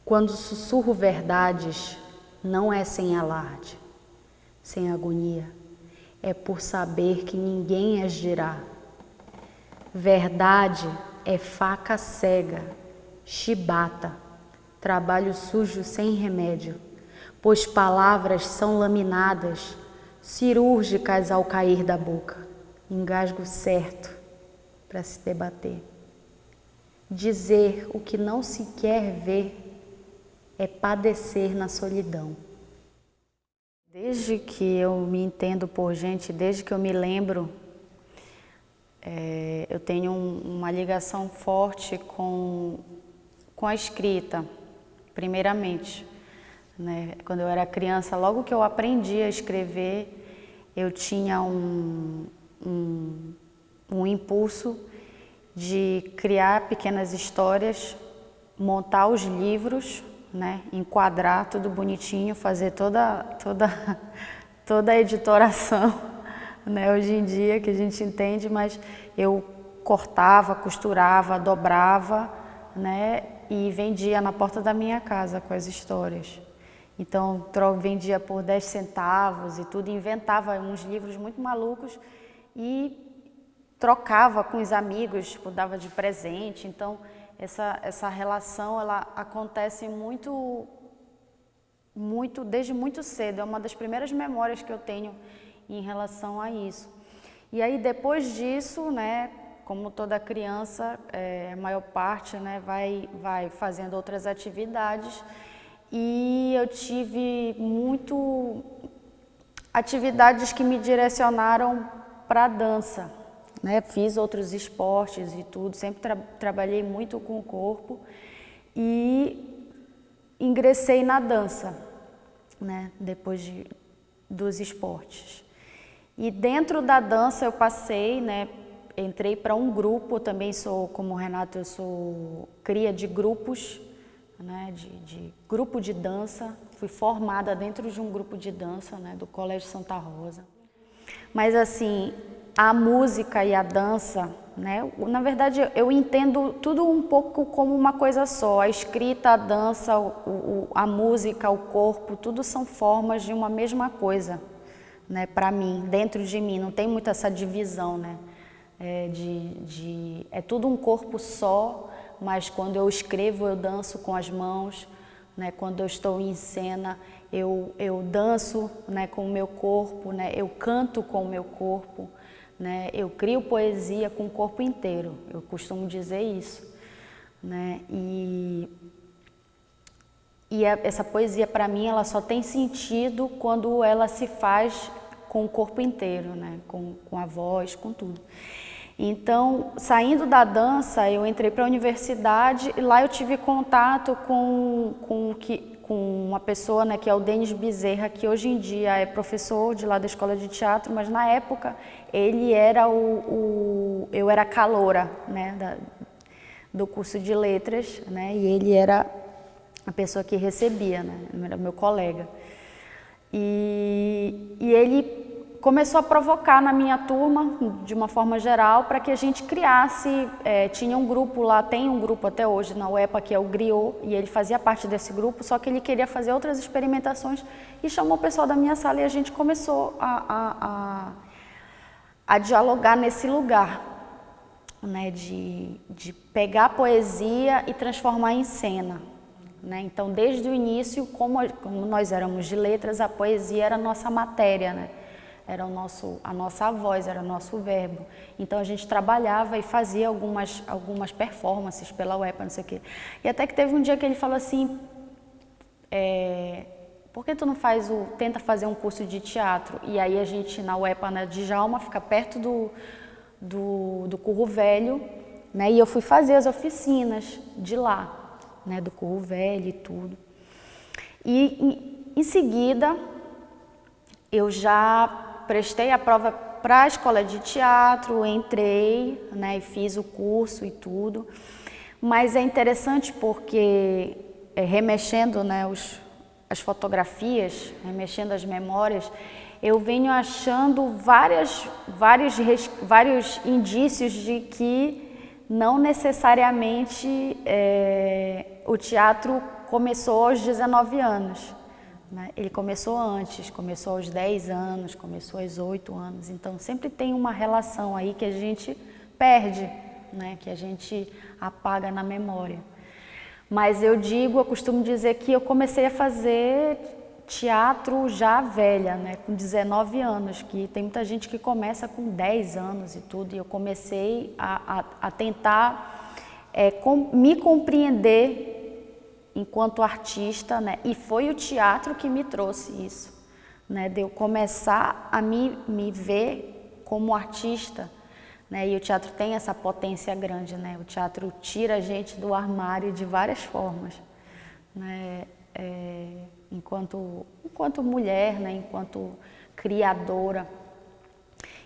Quando sussurro verdades, não é sem alarde, sem agonia, é por saber que ninguém as dirá. Verdade é faca cega, chibata, trabalho sujo sem remédio, pois palavras são laminadas, cirúrgicas ao cair da boca, engasgo certo para se debater. Dizer o que não se quer ver é padecer na solidão. Desde que eu me entendo por gente, desde que eu me lembro, eu tenho uma ligação forte com a escrita, primeiramente. Né? Quando eu era criança, logo que eu aprendi a escrever, eu tinha um impulso de criar pequenas histórias, montar os livros, né? Enquadrar tudo bonitinho, fazer toda a editoração, né? Hoje em dia que a gente entende, mas eu cortava, costurava, dobrava, né? E vendia na porta da minha casa com as histórias. Então, vendia por 10 centavos e tudo, inventava uns livros muito malucos e trocava com os amigos, tipo, dava de presente. Então, essa relação, ela acontece desde muito cedo. É uma das primeiras memórias que eu tenho em relação a isso. E aí, depois disso, né, como toda criança, a maior parte, né, vai fazendo outras atividades. E eu tive atividades que me direcionaram para a dança, né? Fiz outros esportes e tudo, sempre trabalhei muito com o corpo e ingressei na dança, né? Depois dos esportes. E dentro da dança eu passei, né? Entrei para um grupo, também sou, como o Renato, eu sou cria de grupos, né, de grupo de dança, fui formada dentro de um grupo de dança, né, do Colégio Santa Rosa. Mas assim, a música e a dança, né, na verdade eu entendo tudo um pouco como uma coisa só. A escrita, a dança, a música, o corpo, tudo são formas de uma mesma coisa, né, para mim, dentro de mim, não tem muito essa divisão, né, é tudo um corpo só. Mas quando eu escrevo, eu danço com as mãos, né? Quando eu estou em cena, eu danço, né, com o meu corpo, né? Eu canto com o meu corpo, né? Eu crio poesia com o corpo inteiro, eu costumo dizer isso, né? E essa poesia, para mim, ela só tem sentido quando ela se faz com o corpo inteiro, né? Com a voz, com tudo. Então, saindo da dança, eu entrei para a universidade e lá eu tive contato com uma pessoa, né, que é o Denis Bezerra, que hoje em dia é professor de lá da escola de teatro, mas na época ele era eu era caloura, né, do curso de letras, né, e ele era a pessoa que recebia, né, era meu colega. E ele começou a provocar na minha turma, de uma forma geral, para que a gente criasse, tinha um grupo lá, tem um grupo até hoje na UEPA, que é o Griot, e ele fazia parte desse grupo, só que ele queria fazer outras experimentações e chamou o pessoal da minha sala e a gente começou a dialogar nesse lugar, né, de pegar a poesia e transformar em cena. Né? Então, desde o início, como nós éramos de letras, a poesia era a nossa matéria, né? Era a nossa voz, era o nosso verbo. Então a gente trabalhava e fazia algumas performances pela UEPA, não sei o quê. E até que teve um dia que ele falou assim, por que tu não tenta fazer um curso de teatro? E aí a gente, na UEPA, na Djalma, fica perto do Curro Velho, né? E eu fui fazer as oficinas de lá, né? Do Curro Velho e tudo. E em seguida, eu já prestei a prova para a escola de teatro, entrei, né, e fiz o curso e tudo. Mas é interessante porque, remexendo, né, as fotografias, remexendo as memórias, eu venho achando vários indícios de que não necessariamente o teatro começou aos 19 anos. Né? Ele começou antes, começou aos 10 anos, começou aos 8 anos. Então, sempre tem uma relação aí que a gente perde, né? Que a gente apaga na memória. Mas eu costumo dizer que eu comecei a fazer teatro já velha, né? Com 19 anos, que tem muita gente que começa com 10 anos e tudo. E eu comecei a tentar me compreender enquanto artista, né? E foi o teatro que me trouxe isso, né? De eu começar a me ver como artista, né? E o teatro tem essa potência grande, né? O teatro tira a gente do armário de várias formas, né? Enquanto mulher, né? Enquanto criadora.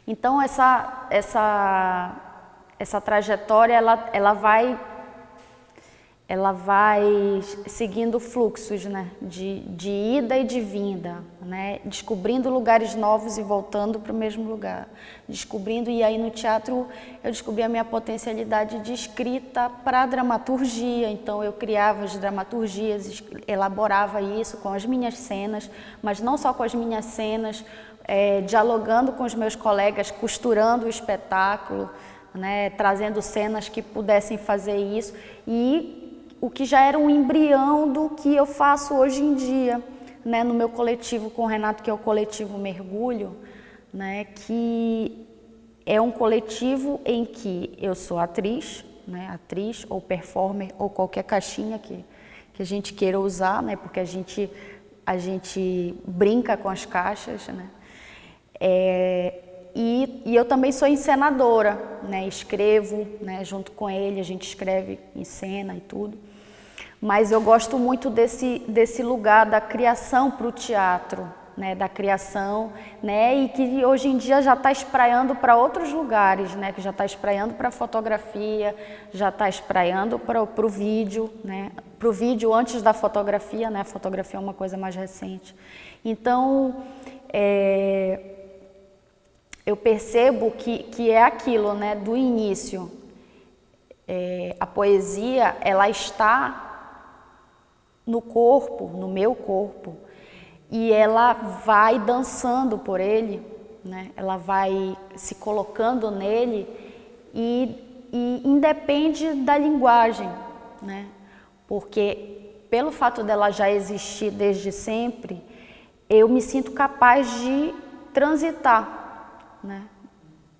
Então essa trajetória ela vai seguindo fluxos, né? de ida e de vinda, né? Descobrindo lugares novos e voltando para o mesmo lugar. E aí no teatro eu descobri a minha potencialidade de escrita para dramaturgia, então eu criava as dramaturgias, elaborava isso com as minhas cenas, mas não só com as minhas cenas, dialogando com os meus colegas, costurando o espetáculo, né? Trazendo cenas que pudessem fazer isso, e o que já era um embrião do que eu faço hoje em dia, né, no meu coletivo com o Renato, que é o coletivo Mergulho, né, que é um coletivo em que eu sou atriz, né, atriz ou performer ou qualquer caixinha que a gente queira usar, né, porque a gente brinca com as caixas, né. E eu também sou encenadora, né, escrevo, né, junto com ele, a gente escreve em cena e tudo. Mas eu gosto muito desse lugar da criação para o teatro, né, da criação, né, e que hoje em dia já está espraiando para outros lugares, né, que já está espraiando para a fotografia, já está espraiando para o vídeo, né, para o vídeo antes da fotografia, né, a fotografia é uma coisa mais recente. Então, eu percebo que é aquilo, né, do início. A poesia, ela está no corpo, no meu corpo, e ela vai dançando por ele, né? Ela vai se colocando nele e independe da linguagem, né? Porque pelo fato dela já existir desde sempre, eu me sinto capaz de transitar, né?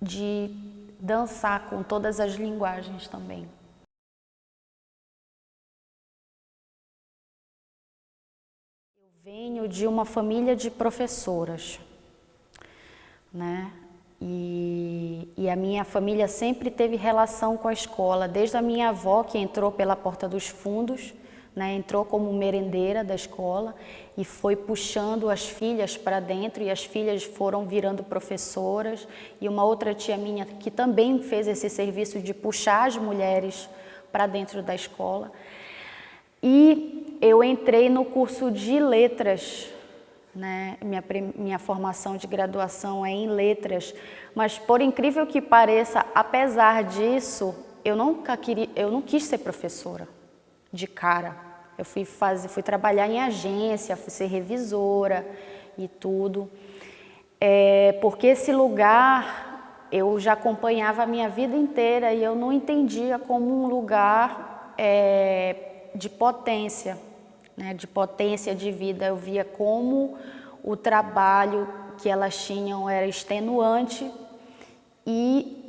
De dançar com todas as linguagens também. Venho de uma família de professoras, né? E a minha família sempre teve relação com a escola, desde a minha avó, que entrou pela porta dos fundos, né? Entrou como merendeira da escola e foi puxando as filhas para dentro, e as filhas foram virando professoras, e uma outra tia minha que também fez esse serviço de puxar as mulheres para dentro da escola. E eu entrei no curso de letras, né? Minha formação de graduação é em letras, mas por incrível que pareça, apesar disso, eu não quis ser professora de cara. Eu fui trabalhar em agência, fui ser revisora e tudo, porque esse lugar eu já acompanhava a minha vida inteira e eu não entendia como um lugar de potência, né, de potência de vida. Eu via como o trabalho que elas tinham era extenuante e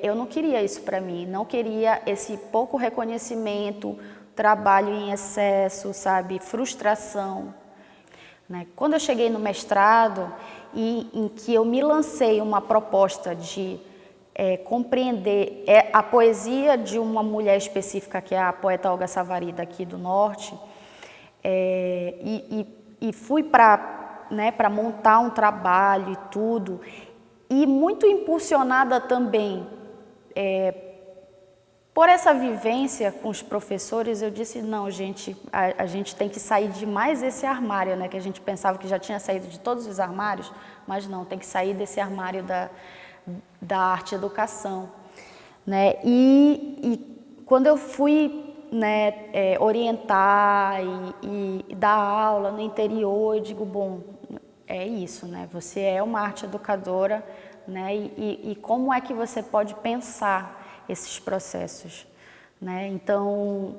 eu não queria isso para mim, não queria esse pouco reconhecimento, trabalho em excesso, sabe, frustração, né? Quando eu cheguei no mestrado e em que eu me lancei uma proposta de compreender a poesia de uma mulher específica, que é a poeta Olga Savari, daqui do Norte, e fui para montar um trabalho e tudo, e muito impulsionada também por essa vivência com os professores. Eu disse, não, gente, a gente tem que sair de mais esse armário, né, que a gente pensava que já tinha saído de todos os armários, mas não, tem que sair desse armário da arte e educação, né? E quando eu fui né, orientar e dar aula no interior, eu digo, bom, é isso, né? Você é uma arte educadora, né? E como é que você pode pensar esses processos, né? Então,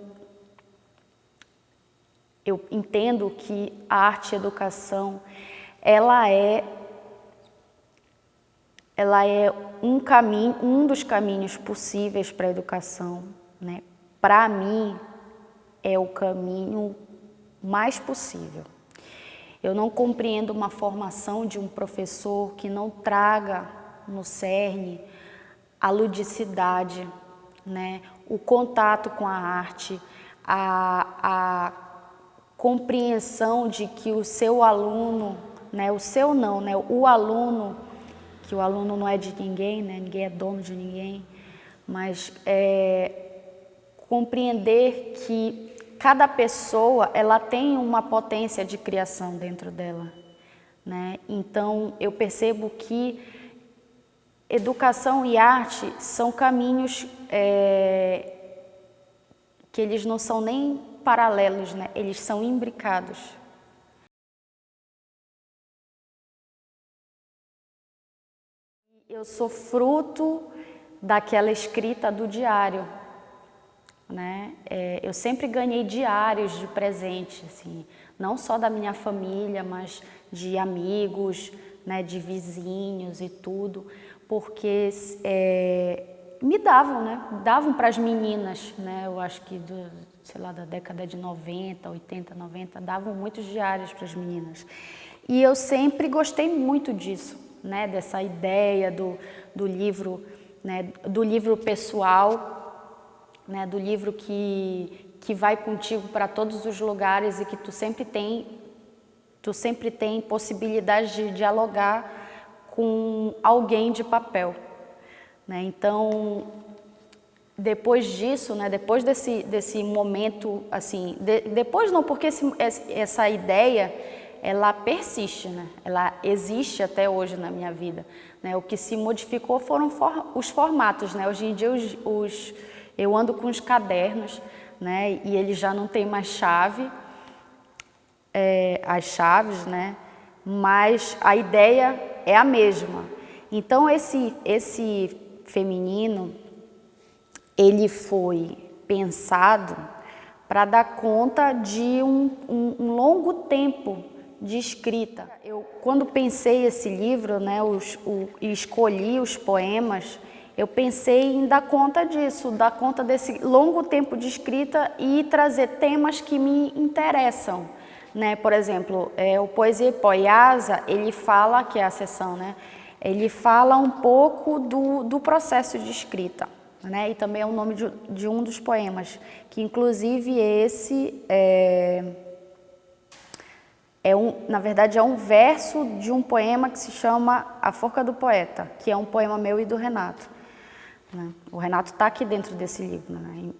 eu entendo que a arte e a educação, ela é um caminho, um dos caminhos possíveis para a educação, né? Para mim, é o caminho mais possível. Eu não compreendo uma formação de um professor que não traga no cerne a ludicidade, né? O contato com a arte, a compreensão de que o seu aluno, né? O seu não, né? O aluno, que o aluno não é de ninguém, né? Ninguém é dono de ninguém, mas compreender que cada pessoa, ela tem uma potência de criação dentro dela, né? Então, eu percebo que educação e arte são caminhos que eles não são nem paralelos, né? Eles são imbricados. Eu sou fruto daquela escrita do diário, né? Eu sempre ganhei diários de presente, assim, não só da minha família, mas de amigos, né, de vizinhos e tudo, porque me davam, né? Davam para as meninas, né? Eu acho que sei lá, da década de 90, 80, 90, davam muitos diários para as meninas. E eu sempre gostei muito disso, né? Dessa ideia do livro, né? Do livro pessoal, né? Do livro que vai contigo para todos os lugares e que tu sempre tem possibilidade de dialogar com alguém de papel, né? Então, depois disso, né, depois desse momento, assim, depois não, porque essa ideia, ela persiste, né? Ela existe até hoje na minha vida, né? O que se modificou foram os formatos, né? Hoje em dia eu ando com os cadernos, né? E eles já não tem mais chave, as chaves, né? Mas a ideia é a mesma. Então esse feminino, ele foi pensado para dar conta de um longo tempo de escrita. Eu, quando pensei esse livro, né, e escolhi os poemas, eu pensei em dar conta disso, dar conta desse longo tempo de escrita e trazer temas que me interessam, né? Por exemplo, o Poesia e Poiasa, ele fala, que é a seção, né? Ele fala um pouco do processo de escrita, né? E também é o nome de um dos poemas, que inclusive esse na verdade é um verso de um poema que se chama A Forca do Poeta, que é um poema meu e do Renato, né? O Renato está aqui dentro desse livro, né?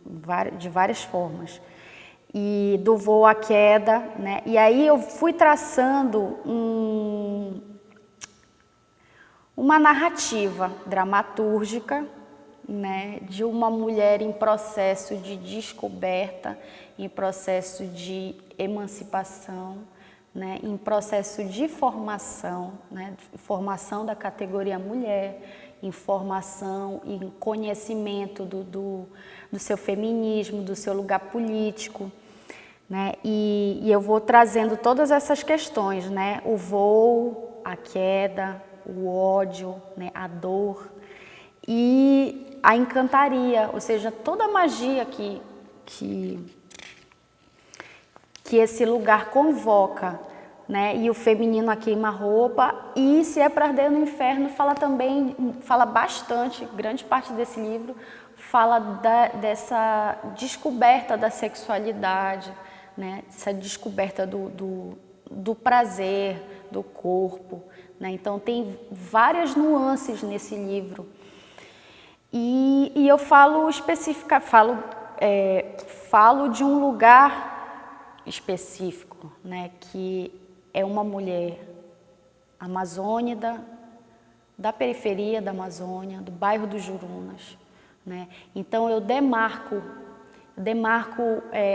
De várias formas. E do Voo à Queda, né? E aí eu fui traçando uma narrativa dramatúrgica, né, de uma mulher em processo de descoberta, em processo de emancipação, né, em processo de formação, né, formação da categoria mulher, em formação e conhecimento do seu feminismo, do seu lugar político, né, e eu vou trazendo todas essas questões, né, o voo, a queda, o ódio, né, a dor e a encantaria, ou seja, toda a magia que esse lugar convoca, né? E o feminino a queima-roupa, e Se é para arder no inferno fala bastante, grande parte desse livro fala dessa descoberta da sexualidade, né? Essa descoberta do prazer, do corpo, né? Então tem várias nuances nesse livro. E eu falo falo de um lugar específico, né, que é uma mulher amazônida, da periferia da Amazônia, do bairro dos Jurunas, né? Então eu demarco demarco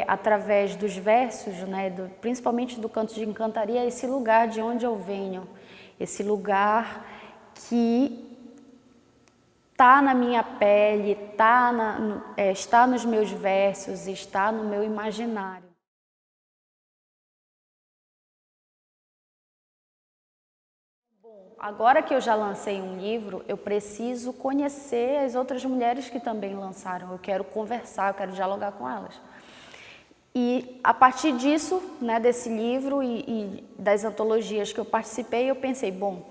através dos versos, né, principalmente do Canto de Encantaria, esse lugar de onde eu venho, esse lugar que está na minha pele, está nos meus versos, está no meu imaginário. Agora que eu já lancei um livro, eu preciso conhecer as outras mulheres que também lançaram. Eu quero conversar, eu quero dialogar com elas. E a partir disso, né, desse livro e das antologias que eu participei, eu pensei, bom,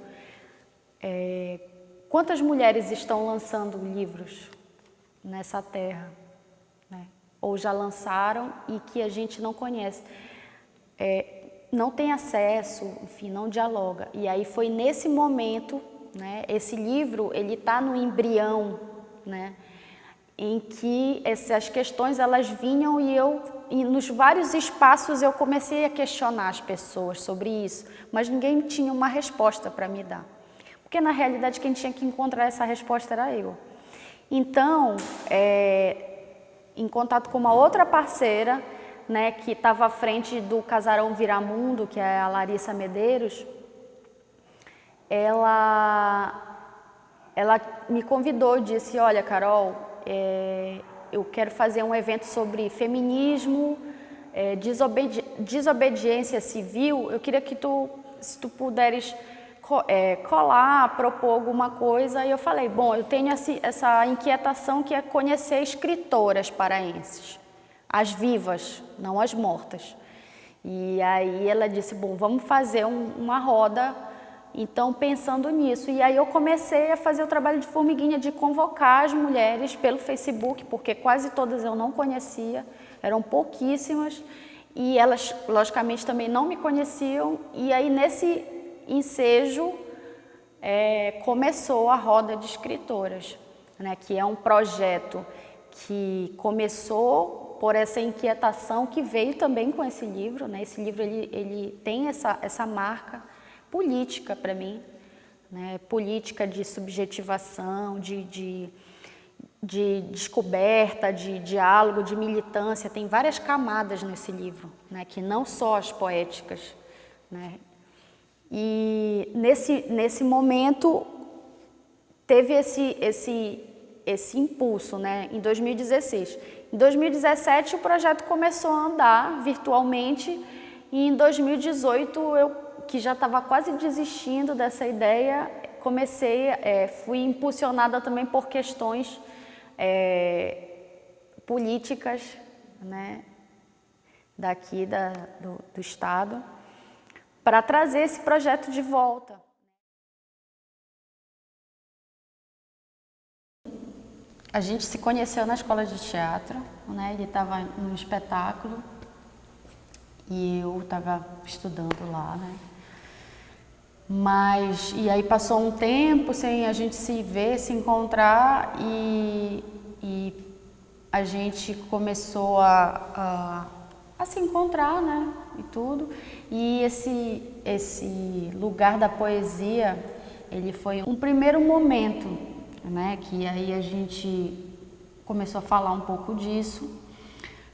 quantas mulheres estão lançando livros nessa terra, né? Ou já lançaram e que a gente não conhece? Não tem acesso, enfim, não dialoga. E aí foi nesse momento, né, esse livro, ele está no embrião, né, em que essas questões elas vinham e nos vários espaços eu comecei a questionar as pessoas sobre isso, mas ninguém tinha uma resposta para me dar. Porque na realidade quem tinha que encontrar essa resposta era eu. Então, em contato com uma outra parceira, né, que estava à frente do Casarão Viramundo, que é a Larissa Medeiros, ela me convidou, disse, olha, Carol, eu quero fazer um evento sobre feminismo, desobediência civil, eu queria que se tu puderes colar, propor alguma coisa. E eu falei, bom, eu tenho essa inquietação que é conhecer escritoras paraenses, as vivas, não as mortas. E aí ela disse, bom, vamos fazer uma roda, então pensando nisso. E aí eu comecei a fazer o trabalho de formiguinha, de convocar as mulheres pelo Facebook, porque quase todas eu não conhecia, eram pouquíssimas, e elas, logicamente, também não me conheciam. E aí nesse ensejo começou a Roda de Escritoras, né, que é um projeto que começou por essa inquietação que veio também com esse livro, né? Esse livro ele tem essa marca política para mim, né? Política de subjetivação, de descoberta, de diálogo, de militância. Tem várias camadas nesse livro, né? Que não só as poéticas, né? E nesse momento teve esse impulso, né? Em 2016. Em 2017 o projeto começou a andar virtualmente e em 2018 eu, que já estava quase desistindo dessa ideia, fui impulsionada também por questões políticas, né, daqui do estado, para trazer esse projeto de volta. A gente se conheceu na escola de teatro, né? Ele estava num espetáculo e eu estava estudando lá, né? E aí passou um tempo sem a gente se ver, se encontrar e a gente começou a se encontrar, né? E tudo. E esse lugar da poesia, ele foi um primeiro momento, né, que aí a gente começou a falar um pouco disso,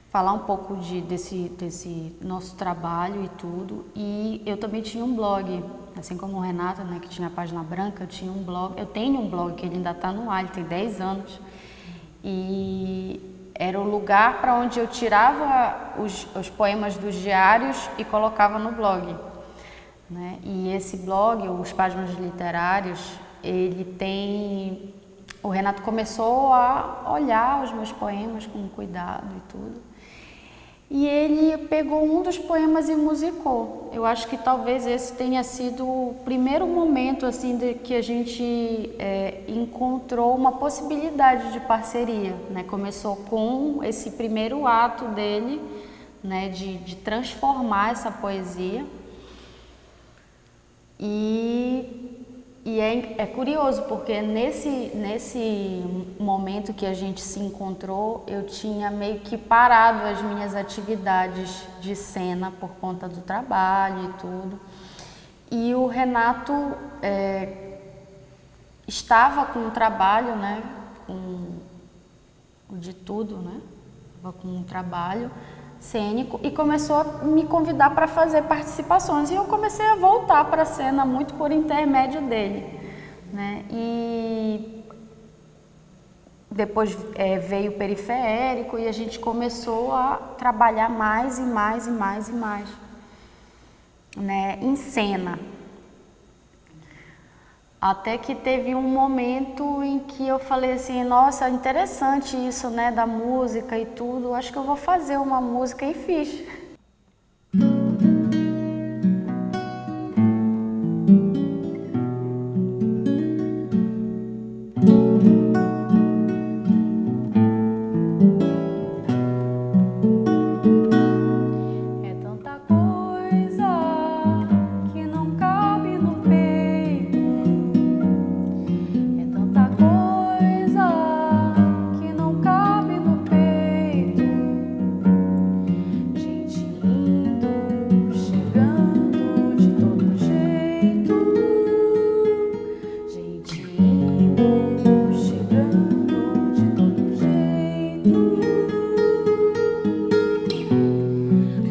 falar um pouco desse nosso trabalho e tudo. E eu também tinha um blog, assim como o Renato, né, que tinha a página branca, eu tenho um blog que ele ainda está no ar, ele tem 10 anos. E era o lugar para onde eu tirava os poemas dos diários e colocava no blog, né? E esse blog, os Páginas Literárias, o Renato começou a olhar os meus poemas com cuidado e tudo. E ele pegou um dos poemas e musicou. Eu acho que talvez esse tenha sido o primeiro momento assim de que a gente encontrou uma possibilidade de parceria, né? Começou com esse primeiro ato dele, né, de transformar essa poesia. E é curioso, porque nesse momento que a gente se encontrou, eu tinha meio que parado as minhas atividades de cena por conta do trabalho e tudo. E o Renato estava com o trabalho, né, com o de tudo, né, estava com um trabalho cênico e começou a me convidar para fazer participações. E eu comecei a voltar para a cena muito por intermédio dele, né? E depois veio o periférico e a gente começou a trabalhar mais e mais e mais e mais, né, em cena. Até que teve um momento em que eu falei assim, nossa, interessante isso, né, da música e tudo, acho que eu vou fazer uma música e fiz.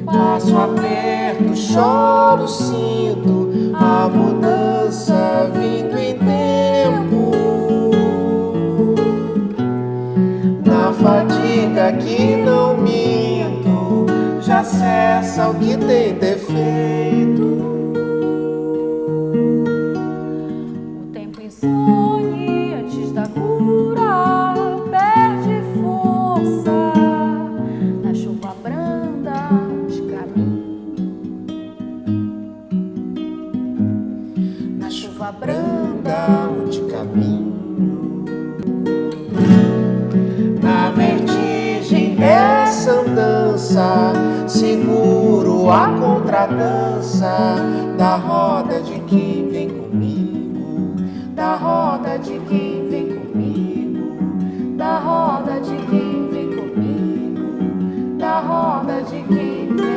Passo aperto, choro, sinto a mudança vindo em tempo. Na fadiga que não minto, já cessa o que tem defeito. O tempo insone antes da cura, perde força na chuva branda de caminho. Na chuva branda de caminho. Na vertigem dessa andança, seguro a contradança da roda de quem vem comigo, da roda de quem vem comigo, da roda de quem vem comigo, da roda de quem vem.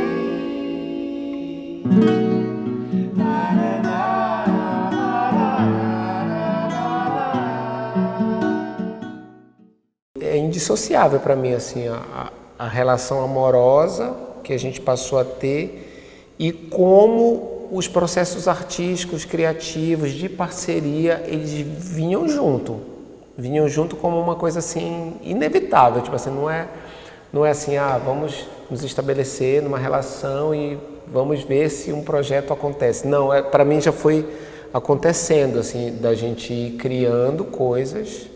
É indissociável para mim assim a relação amorosa que a gente passou a ter e como os processos artísticos, criativos, de parceria, eles vinham junto como uma coisa assim inevitável, tipo assim, não é assim, vamos nos estabelecer numa relação e vamos ver se um projeto acontece. Não, para mim já foi acontecendo assim, da gente ir criando coisas,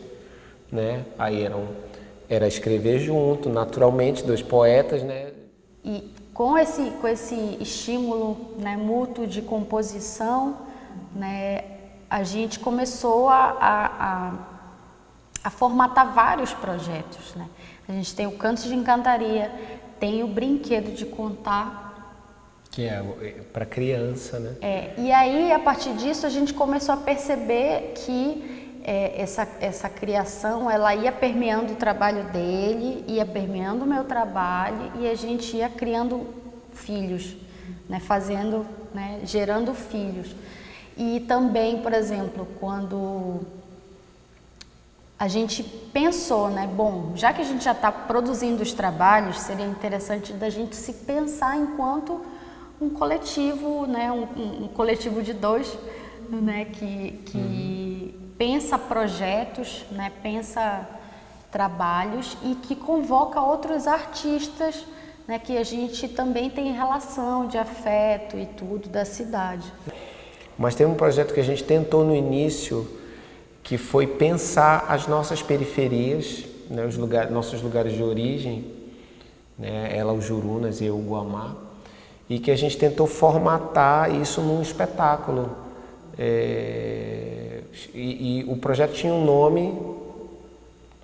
né? Aí era escrever junto, naturalmente, dois poetas, né? E com esse estímulo, né, mútuo de composição, né, a gente começou a formatar vários projetos, né? A gente tem o Cantos de Encantaria, tem o Brinquedo de Contar, que é para criança, né? E aí, a partir disso, a gente começou a perceber que essa criação, ela ia permeando o trabalho dele, ia permeando o meu trabalho e a gente ia criando filhos, né, gerando filhos. E também, por exemplo, quando a gente pensou, né, bom, já que a gente já está produzindo os trabalhos, seria interessante da gente se pensar enquanto um coletivo, né, um coletivo de dois, né, que pensa projetos, né, pensa trabalhos e que convoca outros artistas, né, que a gente também tem relação de afeto e tudo da cidade. Mas tem um projeto que a gente tentou no início, que foi pensar as nossas periferias, né, nossos lugares de origem, né, ela, os Jurunas e eu, o Guamá, e que a gente tentou formatar isso num espetáculo. E o projeto tinha um nome,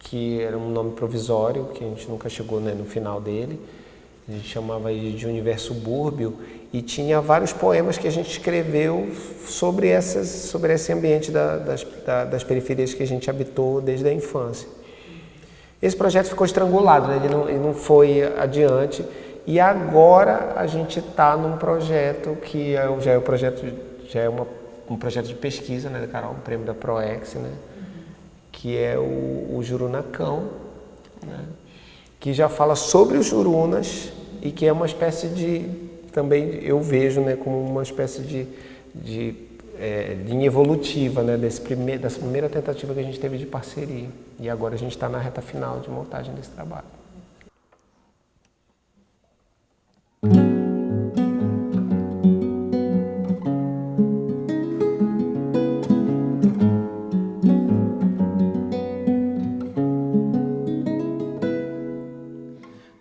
que era um nome provisório, que a gente nunca chegou, né, no final dele. A gente chamava ele de Universo Subúrbio, e tinha vários poemas que a gente escreveu sobre esse ambiente das periferias que a gente habitou desde a infância. Esse projeto ficou estrangulado, né? Ele não foi adiante, e agora a gente está num projeto que já é um projeto de pesquisa, né, da Carol, um prêmio da PROEX, né, que é o Jurunacão, né, que já fala sobre os Jurunas e que é uma espécie de, também eu vejo, né, como uma espécie de linha evolutiva, né, dessa primeira tentativa que a gente teve de parceria. E agora a gente está na reta final de montagem desse trabalho.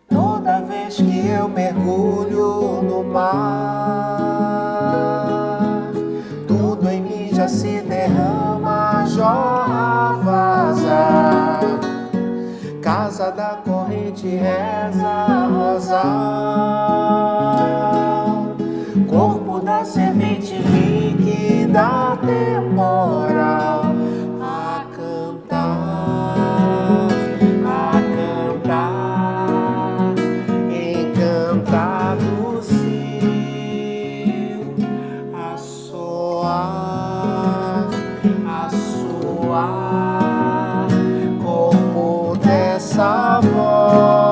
Toda vez que eu mergulho no mar, tudo em mim já se derrama, jorra, vaza. Casa da corrente reza, rosal. Corpo da semente líquida, temporal. A cantar, encantado cio, a soar, corpo dessa voz.